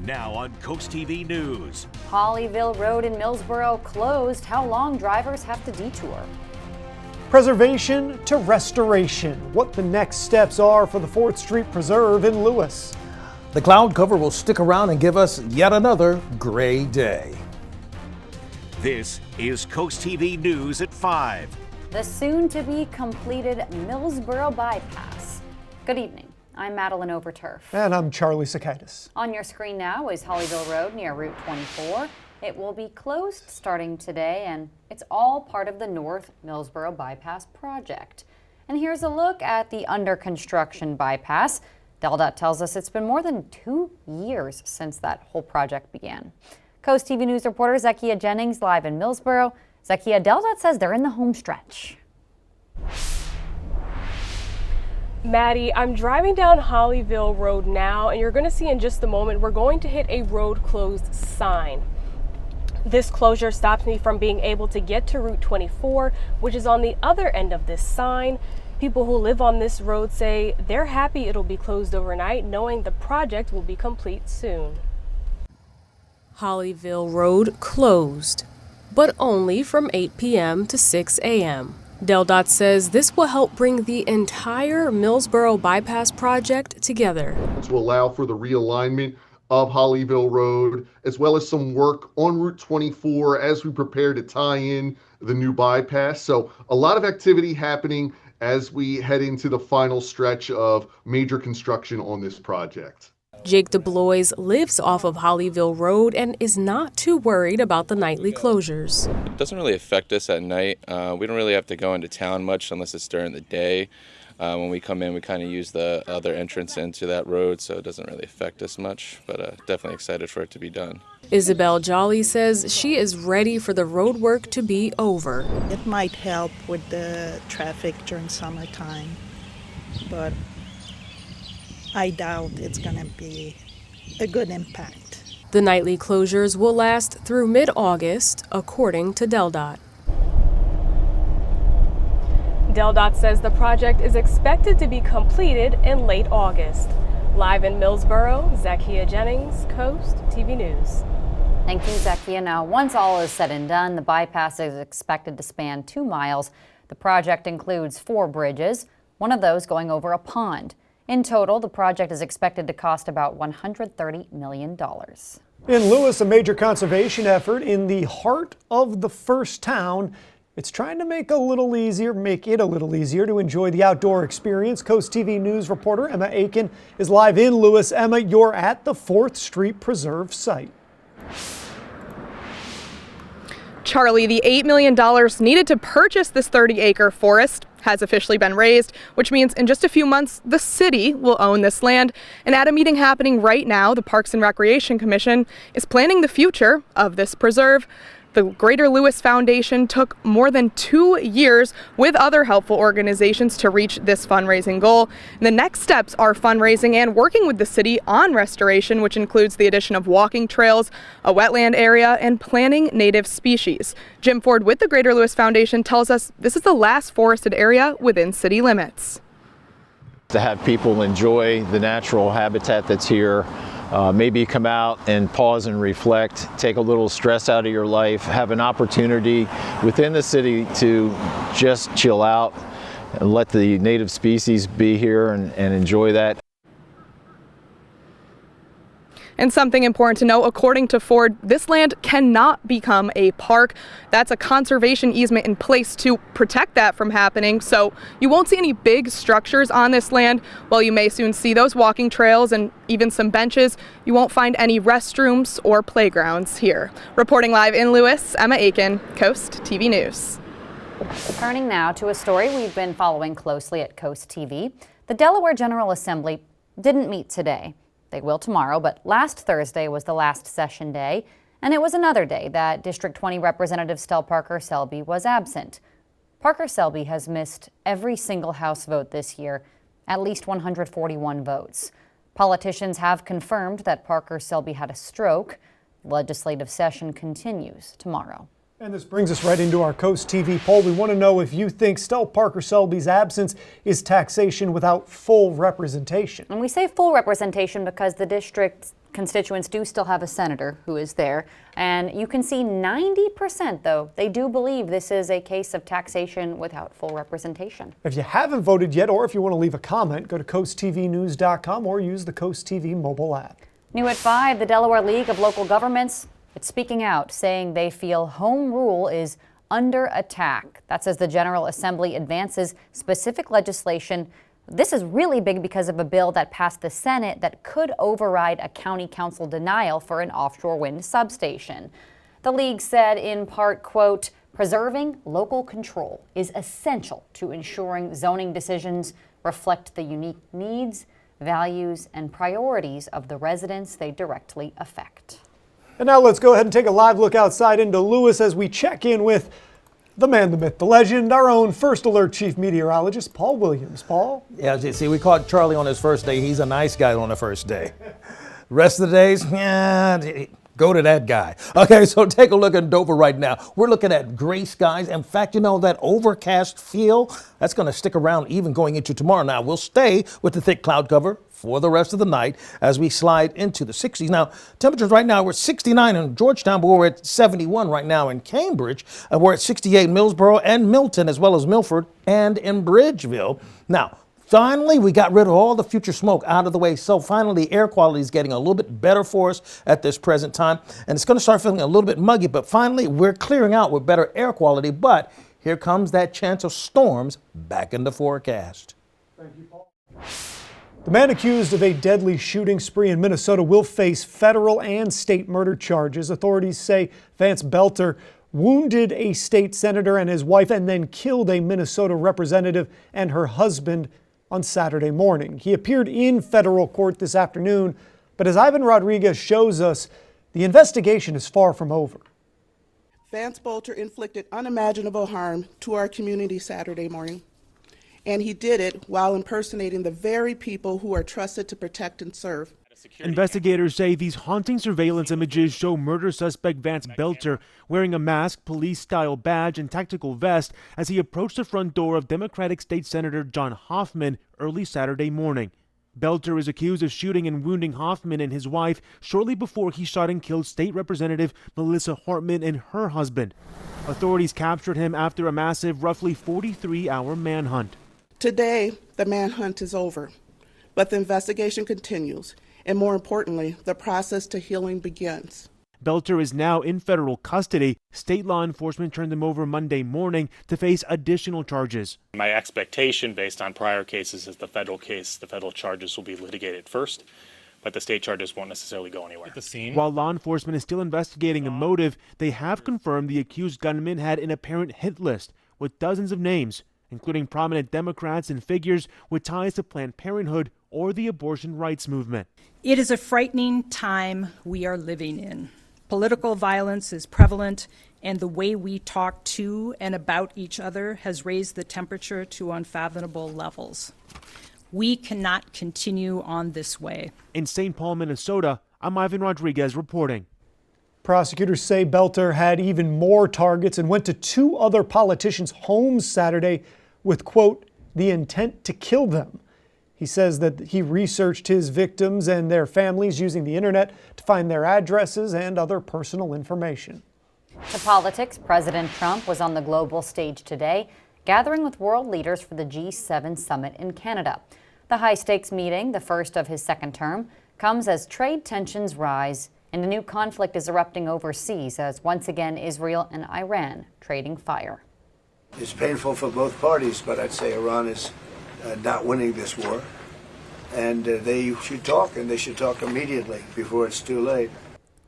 Now on CoastTV News. Hollyville Road in Millsboro closed. How long drivers have to detour? Preservation to restoration. What the next steps are for the 4th Street Preserve in Lewis. The cloud cover will stick around and give us yet another gray day. This is CoastTV News at 5. The soon-to-be completed Millsboro Bypass. Good evening. I'm Madeline Overturf. And I'm Charlie Sakaitis. On your screen now is Hollyville Road near Route 24. It will be closed starting today, and it's all part of the North Millsboro Bypass project. And here's a look at the under construction bypass. DelDOT tells us it's been more than 2 years since that whole project began. CoastTV News reporter Zakia Jennings live in Millsboro. Zakia, DelDOT says they're in the home stretch. Maddie, I'm driving down Hollyville Road now, and you're going to see in just a moment we're going to hit a road closed sign. This closure stops me from being able to get to Route 24, which is on the other end of this sign. People who live on this road say they're happy it'll be closed overnight, knowing the project will be complete soon. Hollyville Road closed, but only from 8 p.m. to 6 a.m. DelDOT says this will help bring the entire Millsboro Bypass project together. To allow for the realignment of Hollyville Road, as well as some work on Route 24 as we prepare to tie in the new bypass. So a lot of activity happening as we head into the final stretch of major construction on this project. Jake DeBlois lives off of Hollyville Road and is not too worried about the nightly closures. It doesn't really affect us at night. We don't really have to go into town much unless it's during the day. When we come in, we kind of use the other entrance into that road, so it doesn't really affect us much, but definitely excited for it to be done. Isabel Jolly says she is ready for the road work to be over. It might help with the traffic during summertime, but I doubt it's going to be a good impact. The nightly closures will last through mid-August, according to DelDOT. DelDOT says the project is expected to be completed in late August. Live in Millsboro, Zakia Jennings, Coast TV News. Thank you, Zakia. Now, once all is said and done, the bypass is expected to span 2 miles. The project includes 4 bridges, one of those going over a pond. In total, the project is expected to cost about $130 million. In Lewis, a major conservation effort in the heart of the first town. It's trying to make it a little easier to enjoy the outdoor experience. CoastTV News reporter Emma Aiken is live in Lewis. Emma, you're at the 4th Street Preserve site. Charlie, the $8 million needed to purchase this 30-acre forest has officially been raised, which means in just a few months, the city will own this land. And at a meeting happening right now, the Parks and Recreation Commission is planning the future of this preserve. The Greater Lewis Foundation took more than 2 years with other helpful organizations to reach this fundraising goal. And the next steps are fundraising and working with the city on restoration, which includes the addition of walking trails, a wetland area, and planting native species. Jim Ford with the Greater Lewis Foundation tells us this is the last forested area within city limits. To have people enjoy the natural habitat that's here, maybe come out and pause and reflect, take a little stress out of your life, have an opportunity within the city to just chill out and let the native species be here and enjoy that. And something important to know, according to Ford, this land cannot become a park. That's a conservation easement in place to protect that from happening. So you won't see any big structures on this land. While you may soon see those walking trails and even some benches, you won't find any restrooms or playgrounds here. Reporting live in Lewis, Emma Aiken, Coast TV News. Turning now to a story we've been following closely at Coast TV. The Delaware General Assembly didn't meet today. They will tomorrow, but last Thursday was the last session day, and it was another day that District 20 Representative Stel Parker Selby was absent. Parker Selby has missed every single House vote this year, at least 141 votes. Politicians have confirmed that Parker Selby had a stroke. The legislative session continues tomorrow. And this brings us right into our Coast TV poll. We want to know if you think Stel Parker Selby's absence is taxation without full representation. And we say full representation because the district constituents do still have a senator who is there, and you can see 90%, though, they do believe this is a case of taxation without full representation. If you haven't voted yet, or if you want to leave a comment, go to coasttvnews.com or use the Coast TV mobile app. New at 5, the Delaware League of Local Governments, it's speaking out, saying they feel home rule is under attack. That's as the General Assembly advances specific legislation. This is really big because of a bill that passed the Senate that could override a county council denial for an offshore wind substation. The league said in part, quote, preserving local control is essential to ensuring zoning decisions reflect the unique needs, values, and priorities of the residents they directly affect. And now let's go ahead and take a live look outside into Lewis as we check in with the man, the myth, the legend, our own First Alert Chief Meteorologist, Paul Williams. Paul? Yeah, see, we caught Charlie on his first day. He's a nice guy on the first day. Rest of the days, yeah, go to that guy. Okay, so take a look at Dover right now. We're looking at gray skies. In fact, you know, that overcast feel, that's going to stick around even going into tomorrow. Now, we'll stay with the thick cloud cover for the rest of the night as we slide into the 60s. Now, temperatures right now, we're at 69 in Georgetown, but we're at 71 right now in Cambridge. We're at 68 in Millsboro and Milton, as well as Milford and in Bridgeville. Now, finally, we got rid of all the future smoke out of the way. So finally, air quality is getting a little bit better for us at this present time. And it's going to start feeling a little bit muggy, but finally, we're clearing out with better air quality. But here comes that chance of storms back in the forecast. Thank you, Paul. The man accused of a deadly shooting spree in Minnesota will face federal and state murder charges. Authorities say Vance Belter wounded a state senator and his wife and then killed a Minnesota representative and her husband on Saturday morning. He appeared in federal court this afternoon, but as Ivan Rodriguez shows us, the investigation is far from over. Vance Belter inflicted unimaginable harm to our community Saturday morning. And he did it while impersonating the very people who are trusted to protect and serve. Investigators say these haunting surveillance images show murder suspect Vance Belter wearing a mask, police-style badge, and tactical vest as he approached the front door of Democratic State Senator John Hoffman early Saturday morning. Belter is accused of shooting and wounding Hoffman and his wife shortly before he shot and killed State Representative Melissa Hartman and her husband. Authorities captured him after a massive, roughly 43-hour manhunt. Today, the manhunt is over, but the investigation continues, and more importantly, the process to healing begins. Belter is now in federal custody. State law enforcement turned him over Monday morning to face additional charges. My expectation, based on prior cases, is the federal charges will be litigated first, but the state charges won't necessarily go anywhere. At the scene. While law enforcement is still investigating a motive, they have confirmed the accused gunman had an apparent hit list with dozens of names, including prominent Democrats and figures with ties to Planned Parenthood or the abortion rights movement. It is a frightening time we are living in. Political violence is prevalent, and the way we talk to and about each other has raised the temperature to unfathomable levels. We cannot continue on this way. In St. Paul, Minnesota, I'm Ivan Rodriguez reporting. Prosecutors say Belter had even more targets and went to two other politicians' homes Saturday with, quote, the intent to kill them. He says that he researched his victims and their families using the internet to find their addresses and other personal information. To politics, President Trump was on the global stage today, gathering with world leaders for the G7 summit in Canada. The high-stakes meeting, the first of his second term, comes as trade tensions rise and a new conflict is erupting overseas as once again Israel and Iran trading fire. It's painful for both parties, but I'd say Iran is not winning this war. And they should talk, and they should talk immediately before it's too late.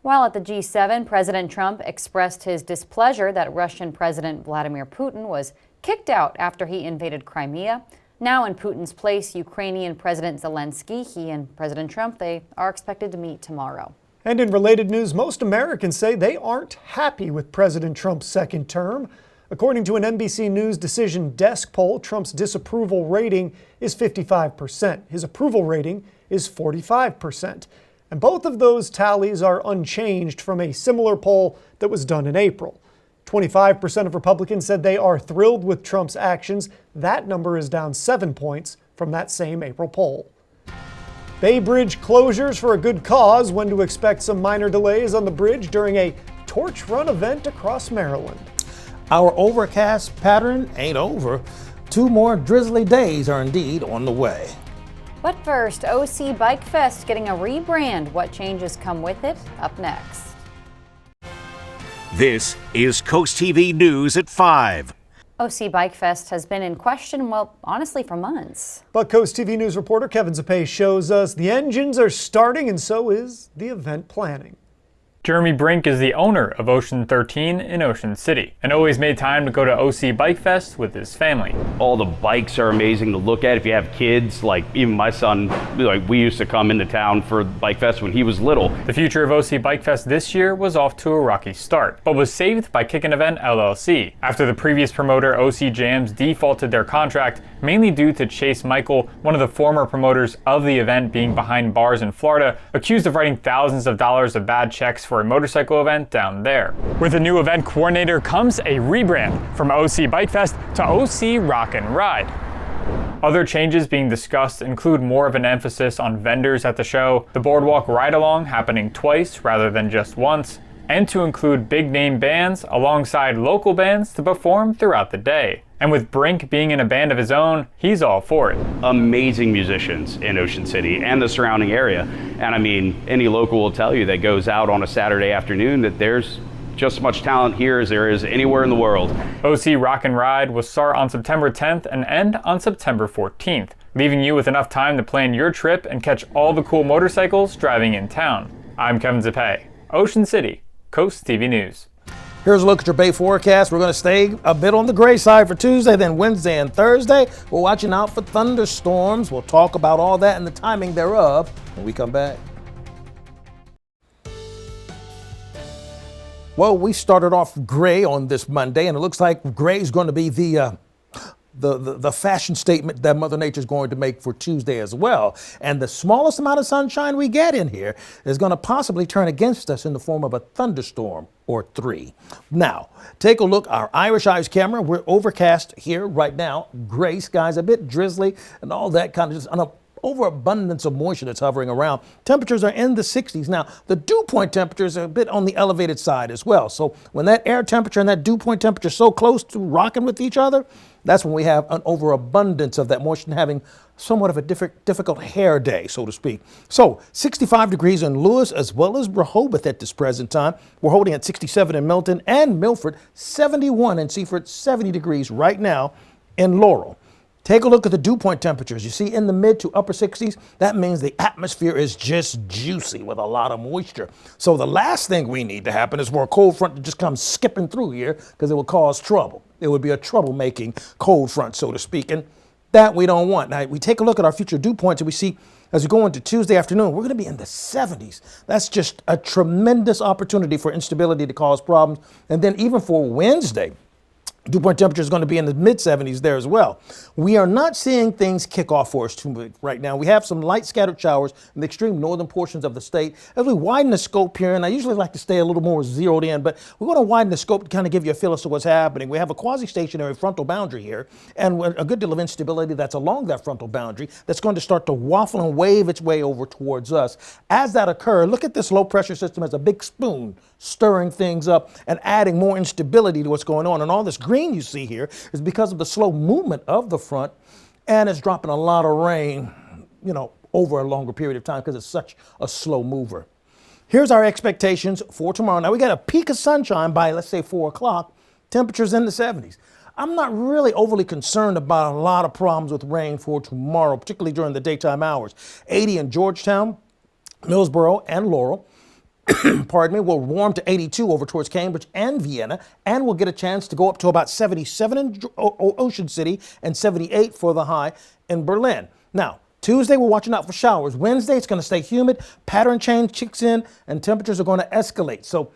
While at the G7, President Trump expressed his displeasure that Russian President Vladimir Putin was kicked out after he invaded Crimea. Now in Putin's place, Ukrainian President Zelensky, he and President Trump, they are expected to meet tomorrow. And in related news, most Americans say they aren't happy with President Trump's second term. According to an NBC News Decision Desk poll, Trump's disapproval rating is 55%. His approval rating is 45%. And both of those tallies are unchanged from a similar poll that was done in April. 25% of Republicans said they are thrilled with Trump's actions. That number is down 7 points from that same April poll. Bay Bridge closures for a good cause. When to expect some minor delays on the bridge during a torch run event across Maryland. Our overcast pattern ain't over. 2 more drizzly days are indeed on the way. But first, OC Bike Fest getting a rebrand. What changes come with it? Up next. This is Coast TV News at 5. OC Bike Fest has been in question, well, honestly, for months. But Coast TV News reporter Kevin Zapay shows us the engines are starting, and so is the event planning. Jeremy Brink is the owner of Ocean 13 in Ocean City and always made time to go to OC Bike Fest with his family. All the bikes are amazing to look at if you have kids. Like even my son, like we used to come into town for Bike Fest when he was little. The future of OC Bike Fest this year was off to a rocky start, but was saved by Kick an Event LLC after the previous promoter OC Jams defaulted their contract, mainly due to Chase Michael, one of the former promoters of the event, being behind bars in Florida, accused of writing thousands of dollars of bad checks for a motorcycle event down there. With a new event coordinator comes a rebrand from OC Bike Fest to OC Rock and Ride. Other changes being discussed include more of an emphasis on vendors at the show, the Boardwalk Ride-Along happening twice rather than just once, and to include big-name bands alongside local bands to perform throughout the day. And with Brink being in a band of his own, he's all for it. Amazing musicians in Ocean City and the surrounding area. And I mean, any local will tell you that goes out on a Saturday afternoon that there's just as much talent here as there is anywhere in the world. OC Rock and Ride will start on September 10th and end on September 14th, leaving you with enough time to plan your trip and catch all the cool motorcycles driving in town. I'm Kevin Zapay, Ocean City, Coast TV News. Here's a look at your Bay forecast. We're going to stay a bit on the gray side for Tuesday, then Wednesday and Thursday. We're watching out for thunderstorms. We'll talk about all that and the timing thereof when we come back. Well, we started off gray on this Monday, and it looks like gray is going to be the fashion statement that Mother Nature is going to make for Tuesday as well. And the smallest amount of sunshine we get in here is going to possibly turn against us in the form of a thunderstorm or 3. Now, take a look, our Irish Eyes camera. We're overcast here right now. Gray skies, a bit drizzly, and all that kind of just an overabundance of moisture that's hovering around. Temperatures are in the 60s. Now, the dew point temperatures are a bit on the elevated side as well. So when that air temperature and that dew point temperature are so close to rocking with each other, that's when we have an overabundance of that moisture and having somewhat of a difficult hair day, so to speak. So 65 degrees in Lewis as well as Rehoboth at this present time. We're holding at 67 in Milton and Milford, 71 in Seaford, 70 degrees right now in Laurel. Take a look at the dew point temperatures. You see in the mid to upper 60s, that means the atmosphere is just juicy with a lot of moisture. So the last thing we need to happen is for a cold front to just come skipping through here because it will cause trouble. It would be a troublemaking cold front, so to speak, and that we don't want. Now, we take a look at our future dew points and we see as we go into Tuesday afternoon, we're going to be in the 70s. That's just a tremendous opportunity for instability to cause problems. And then even for Wednesday, dew point temperature is going to be in the mid 70s there as well. We are not seeing things kick off for us too much right now. We have some light scattered showers in the extreme northern portions of the state. As we widen the scope here, and I usually like to stay a little more zeroed in, but we're going to widen the scope to kind of give you a feel as to what's happening. We have a quasi-stationary frontal boundary here and a good deal of instability that's along that frontal boundary that's going to start to waffle and wave its way over towards us. As that occurs, look at this low pressure system as a big spoon stirring things up and adding more instability to what's going on. And all this green you see here is because of the slow movement of the front, and it's dropping a lot of rain, over a longer period of time because it's such a slow mover. Here's our expectations for tomorrow. Now we got a peak of sunshine by, let's say, 4 o'clock, temperatures in the 70s. I'm not really overly concerned about a lot of problems with rain for tomorrow, particularly during the daytime hours. 80 in Georgetown, Millsboro, and Laurel. Pardon me, we'll warm to 82 over towards Cambridge and Vienna, and we'll get a chance to go up to about 77 in Ocean City and 78 for the high in Berlin. Now, Tuesday, we're watching out for showers. Wednesday, it's going to stay humid, pattern change kicks in, and temperatures are going to escalate. So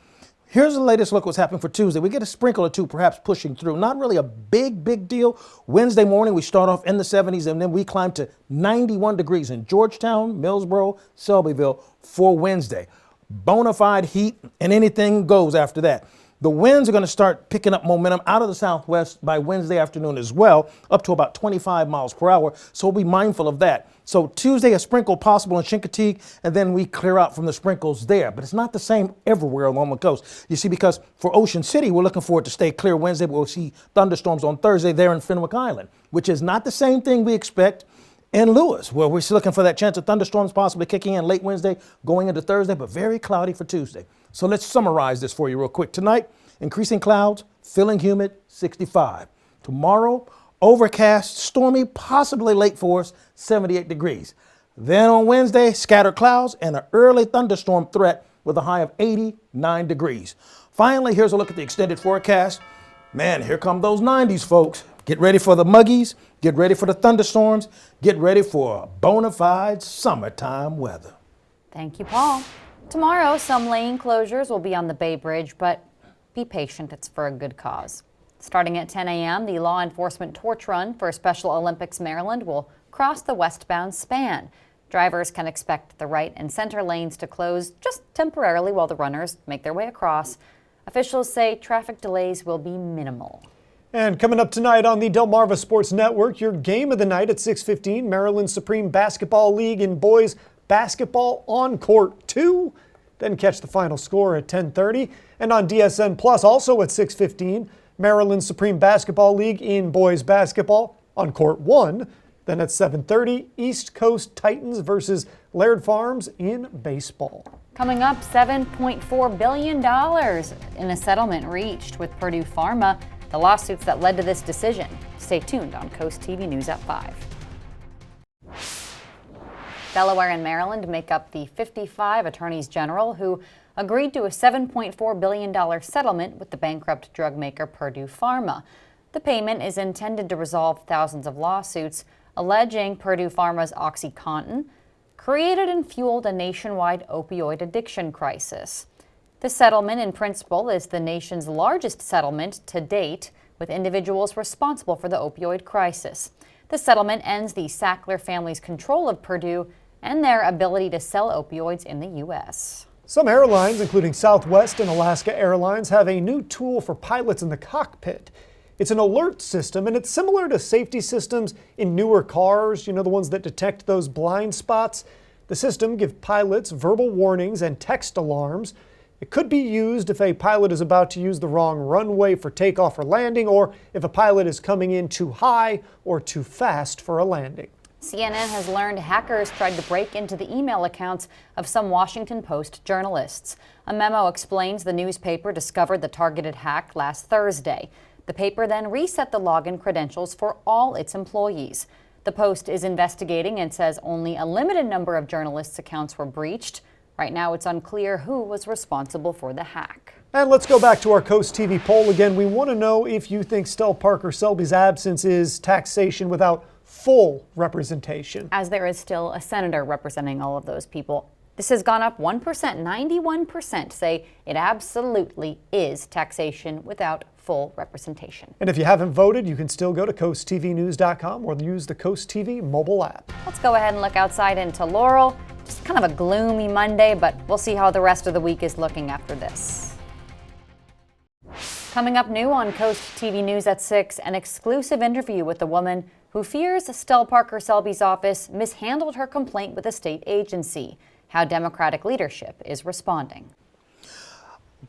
here's the latest look what's happening for Tuesday. We get a sprinkle or two perhaps pushing through. Not really a big deal. Wednesday morning, we start off in the 70s, and then we climb to 91 degrees in Georgetown, Millsboro, Selbyville for Wednesday. Bona fide heat, and anything goes after that. The winds are going to start picking up momentum out of the southwest by Wednesday afternoon as well, up to about 25 miles per hour. So we'll be mindful of that. So Tuesday, a sprinkle possible in Chincoteague, and then we clear out from the sprinkles there. But it's not the same everywhere along the coast. You see, because for Ocean City, we're looking for it to stay clear Wednesday, but we'll see thunderstorms on Thursday there in Fenwick Island, which is not the same thing we expect in Lewis, where we're looking for that chance of thunderstorms possibly kicking in late Wednesday, going into Thursday, but very cloudy for Tuesday. So let's summarize this for you real quick. Tonight, increasing clouds, feeling humid, 65. Tomorrow, overcast, stormy, possibly late for us, 78 degrees. Then on Wednesday, scattered clouds and an early thunderstorm threat with a high of 89 degrees. Finally, here's a look at the extended forecast. Man, here come those 90s, folks. Get ready for the muggies, get ready for the thunderstorms, get ready for bona fide summertime weather. Thank you, Paul. Tomorrow, some lane closures will be on the Bay Bridge, but be patient, it's for a good cause. Starting at 10 a.m., the law enforcement torch run for Special Olympics Maryland will cross the westbound span. Drivers can expect the right and center lanes to close just temporarily while the runners make their way across. Officials say traffic delays will be minimal. And coming up tonight on the Delmarva Sports Network, your game of the night at 6:15, Maryland Supreme Basketball League in boys basketball on court 2. Then catch the final score at 10:30. And on DSN Plus, also at 6:15, Maryland Supreme Basketball League in boys basketball on court 1. Then at 7:30, East Coast Titans versus Laird Farms in baseball. Coming up, $7.4 billion in a settlement reached with Purdue Pharma, the lawsuits that led to this decision. Stay tuned on Coast TV News at 5. Delaware and Maryland make up the 55 attorneys general who agreed to a $7.4 billion settlement with the bankrupt drug maker Purdue Pharma. The payment is intended to resolve thousands of lawsuits alleging Purdue Pharma's OxyContin created and fueled a nationwide opioid addiction crisis. The settlement in principle is the nation's largest settlement to date with individuals responsible for the opioid crisis. The settlement ends the Sackler family's control of Purdue and their ability to sell opioids in the U.S. Some airlines, including Southwest and Alaska Airlines, have a new tool for pilots in the cockpit. It's an alert system, and it's similar to safety systems in newer cars, the ones that detect those blind spots. The system gives pilots verbal warnings and text alarms. It could be used if a pilot is about to use the wrong runway for takeoff or landing, or if a pilot is coming in too high or too fast for a landing. CNN has learned hackers tried to break into the email accounts of some Washington Post journalists. A memo explains the newspaper discovered the targeted hack last Thursday. The paper then reset the login credentials for all its employees. The Post is investigating and says only a limited number of journalists' accounts were breached. Right now, it's unclear who was responsible for the hack. And let's go back to our Coast TV poll again. We want to know if you think Stell Parker Selby's absence is taxation without full representation. As there is still a senator representing all of those people. This has gone up 1%. 91% say it absolutely is taxation without full representation. And if you haven't voted, you can still go to coasttvnews.com or use the Coast TV mobile app. Let's go ahead and look outside into Laurel. Just kind of a gloomy Monday, but we'll see how the rest of the week is looking after this. Coming up new on Coast TV News at 6, an exclusive interview with a woman who fears Stell Parker Selby's office mishandled her complaint with a state agency. How Democratic leadership is responding.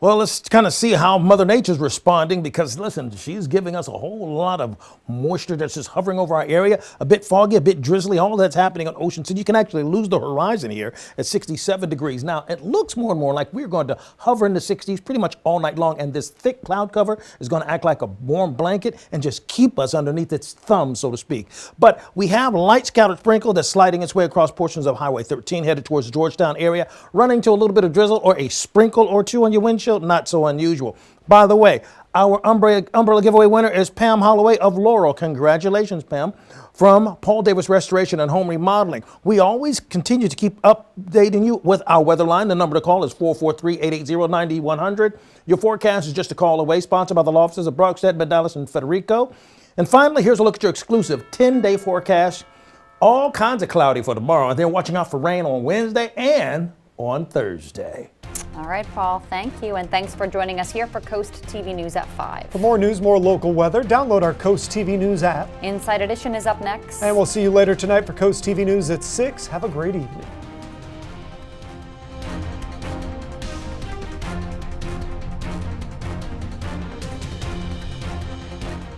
Well, let's kind of see how Mother Nature's responding because, listen, she's giving us a whole lot of moisture that's just hovering over our area, a bit foggy, a bit drizzly, all that's happening on Ocean City. You can actually lose the horizon here at 67 degrees. Now, it looks more and more like we're going to hover in the 60s pretty much all night long, and this thick cloud cover is going to act like a warm blanket and just keep us underneath its thumb, so to speak. But we have light scattered sprinkle that's sliding its way across portions of Highway 13 headed towards the Georgetown area, running to a little bit of drizzle or a sprinkle or two on your windshield. Not so unusual. By the way, our umbrella giveaway winner is Pam Holloway of Laurel. Congratulations, Pam. From Paul Davis Restoration and Home Remodeling. We always continue to keep updating you with our weather line. The number to call is 443-880-9100. Your forecast is just a call away. Sponsored by the law offices of Brockstead, Medallis, and Federico. And finally, here's a look at your exclusive 10-day forecast. All kinds of cloudy for tomorrow. And they're watching out for rain on Wednesday and on Thursday. All right, Paul, thank you. And thanks for joining us here for Coast TV News at 5. For more news, more local weather, download our Coast TV News app. Inside Edition is up next. And we'll see you later tonight for Coast TV News at 6. Have a great evening.